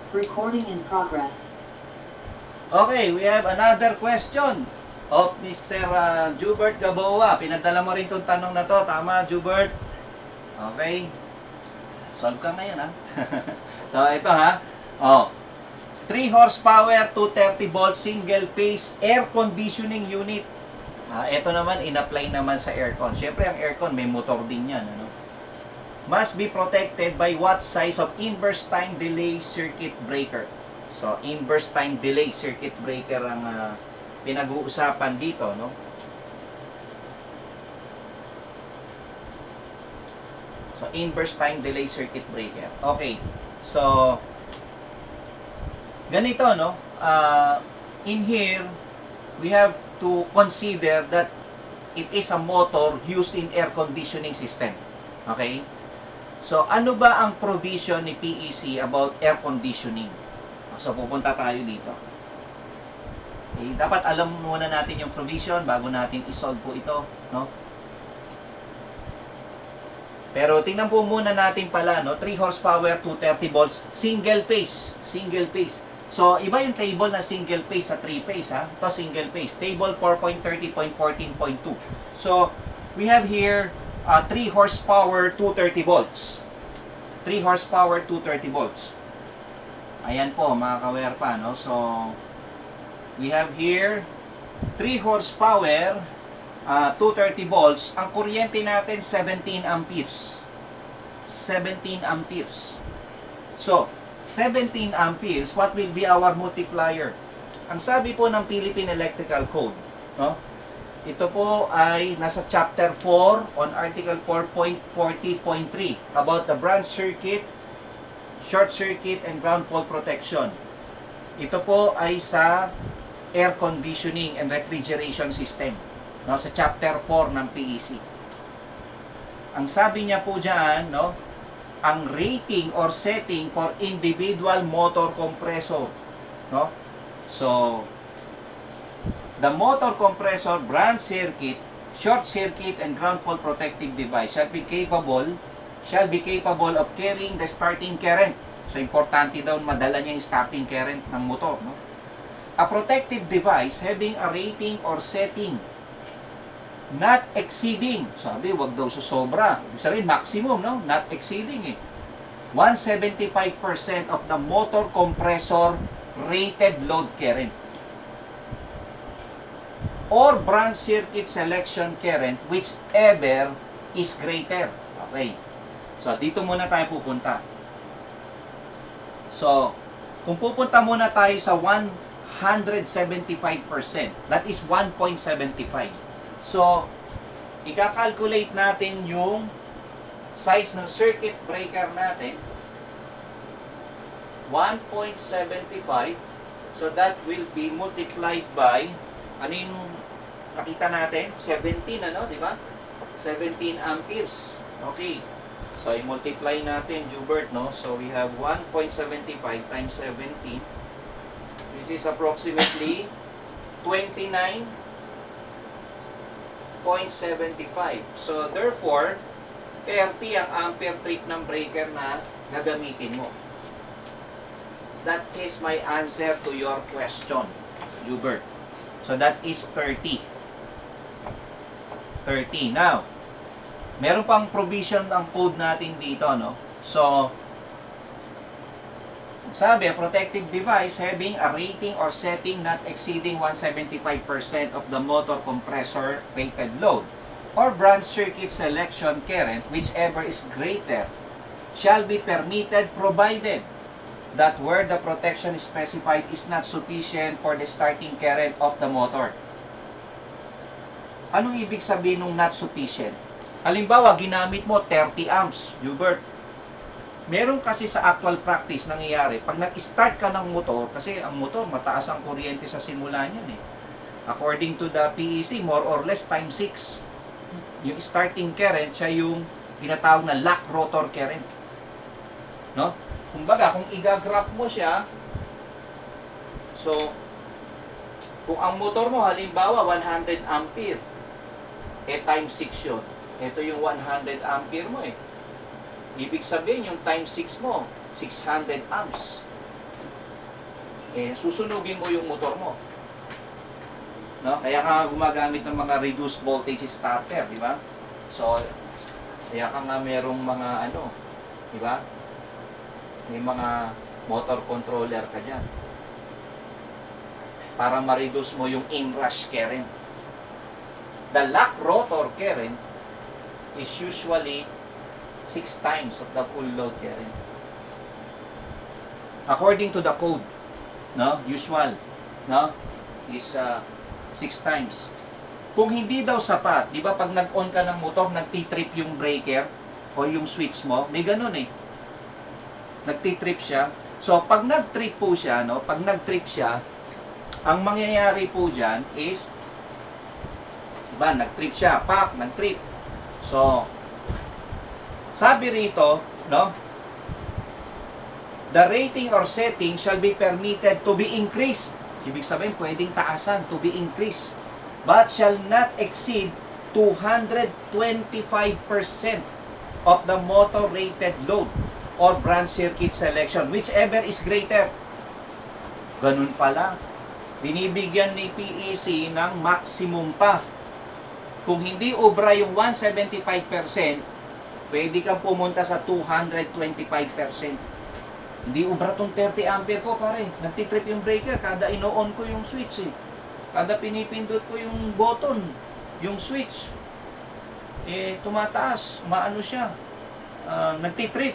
Recording in progress. Okay, we have another question of Mr. Jubert Gaboa. Pinadala mo rin itong tanong na to. Tama, Jubert? Okay. Solve ka ngayon, ha? So, ito, ha? 3 horsepower, 230 volt, single phase air conditioning unit. Ito naman, in-apply naman sa aircon. Siyempre, ang aircon, may motor din yan, ano? Must be protected by what size of inverse time delay circuit breaker? So, inverse time delay circuit breaker ang pinag-uusapan dito, no? So, inverse time delay circuit breaker. Okay. So, ganito, no? In here, we have to consider that it is a motor used in air conditioning system. Okay? So, ano ba ang provision ni PEC about air conditioning? So, pupunta tayo dito. Okay, dapat alam muna natin yung provision bago natin isolve po ito, no? Pero tingnan po muna natin pala, no? 3 horsepower, 230 volts, single phase. Single phase. So, iba yung table na single phase sa 3 phase, ha? Ito single phase. Table 4.30.14.2. So, we have here 3 horsepower, 230 volts. 3 horsepower, 230 volts. Ayan po, mga ka-aware pa, no? So, we have here 3 horsepower, 230 volts. Ang kuryente natin, 17 amperes. 17 amperes. So, 17 amperes, what will be our multiplier? Ang sabi po ng Philippine Electrical Code, no? Ito po ay nasa chapter 4 on article 4.40.3 about the branch circuit, short circuit, and ground fault protection. Ito po ay sa air conditioning and refrigeration system, no, sa chapter 4 ng PEC. Ang sabi niya po diyan, no, ang rating or setting for individual motor compressor, no? So, the motor compressor, branch circuit, short circuit, and ground fault protective device shall be capable of carrying the starting current. So, importante daw madala niya yung starting current ng motor, no? A protective device having a rating or setting not exceeding, sabi, wag daw sa sobra. Ibig sabihin, maximum, no? Not exceeding, 175% of the motor compressor rated load current. Or branch circuit selection current, whichever is greater. Okay. So, dito muna tayo pupunta. So, kung pupunta muna tayo sa 175%, that is 1.75. So, ika-calculate natin yung size ng circuit breaker natin. 1.75. So, that will be multiplied by, ano yung nakita natin? 17, ano, di ba? 17 amperes. Okay. So, i-multiply natin, Jubert, no? So, we have 1.75 times 17. This is approximately 29.75. So, therefore, 30 ang ampere trip ng breaker na gagamitin mo. That is my answer to your question, Jubert. So, that is 30. 30. Now, meron pang provision ang code natin dito, no? So, sabi, a protective device having a rating or setting not exceeding 175% of the motor compressor rated load or branch circuit selection current, whichever is greater, shall be permitted provided that where the protection specified is not sufficient for the starting current of the motor. Anong ibig sabihin ng not sufficient? Halimbawa, ginamit mo 30 amps, Jubert. Meron kasi sa actual practice nangyayari, pag nag-start ka ng motor, kasi ang motor, mataas ang kuryente sa simula niyan, According to the PEC, more or less times 6. Yung starting current, siya yung tinatawag na lock rotor current. No? Kumbaga, kung i-graph mo siya, so, kung ang motor mo, halimbawa, 100 ampere, times 6 yun. Ito yung 100 ampere mo, Ibig sabihin, yung times 6 mo, 600 amps. susunugin mo yung motor mo. No? Kaya ka gumagamit ng mga reduced voltage starter, di ba? So, kaya ka nga merong mga di ba? May mga motor controller ka dyan. Para ma-reduce mo yung inrush current. The lock rotor current is usually 6 times of the full load current. According to the code, no, usual, no, is 6 times. Kung hindi daw sapat, di ba pag nag-on ka ng motor, nagtitrip yung breaker o yung switch mo, may ganun nagtitrip siya. So, pag nag-trip po siya, no, pag nag-trip siya, ang mangyayari po dyan is, di ba, nag-trip siya, nag-trip. So, sabi rito, no, the rating or setting shall be permitted to be increased. Ibig sabihin, pwedeng taasan, to be increased. But shall not exceed 225% of the motor rated load or branch circuit selection, whichever is greater. Ganun pala. Binibigyan ni PEC ng maximum pa. Kung hindi obra yung 175%, pwede kang pumunta sa 225%. Hindi ubra tong 30 ampere ko, pare. Nagtitrip yung breaker kada ino-on ko yung switch Kada pinipindot ko yung button, yung switch, tumataas, umaano siya, nagtitrip.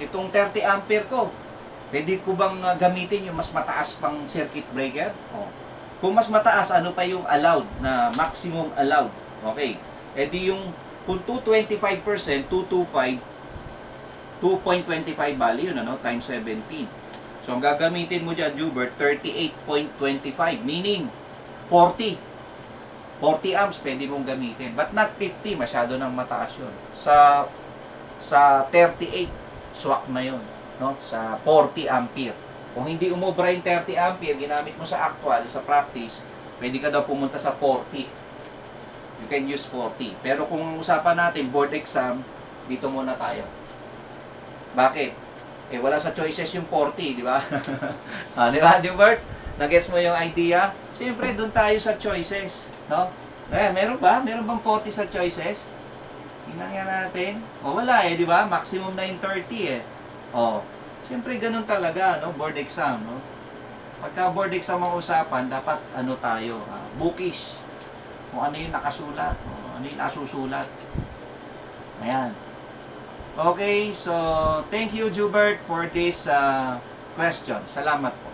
Itong 30 ampere ko, pwede ko bang gamitin yung mas mataas pang circuit breaker? Kung mas mataas, ano pa yung allowed, na maximum allowed? Okay. Di yung, kung 225%, 2.25 value yun, times 17. So, ang gagamitin mo dyan, Jubert, 38.25, meaning 40 amps pwede mong gamitin. But not 50, masyado nang mataas yun. Sa 38, swak na yun, no? Sa 40 ampere. Kung hindi umubra yung 30 ampere, ginamit mo sa actual, sa practice, pwede ka daw pumunta sa 40. You can use 40. Pero kung usapan natin, board exam, dito muna tayo. Bakit? Wala sa choices yung 40, di ba? Di ba, Jubert? Nagets mo yung idea? Siyempre, doon tayo sa choices, no? Meron ba? Meron bang 40 sa choices? Tingnan nga natin. Wala di ba? Maximum na yung 30 siyempre, ganun talaga, no? Board exam, no? Pagka board exam ang usapan, dapat tayo, bookish. Kung ano yung nakasulat, ano yung nasusulat. Ayan. Okay, so thank you, Jubert, for this question. Salamat po.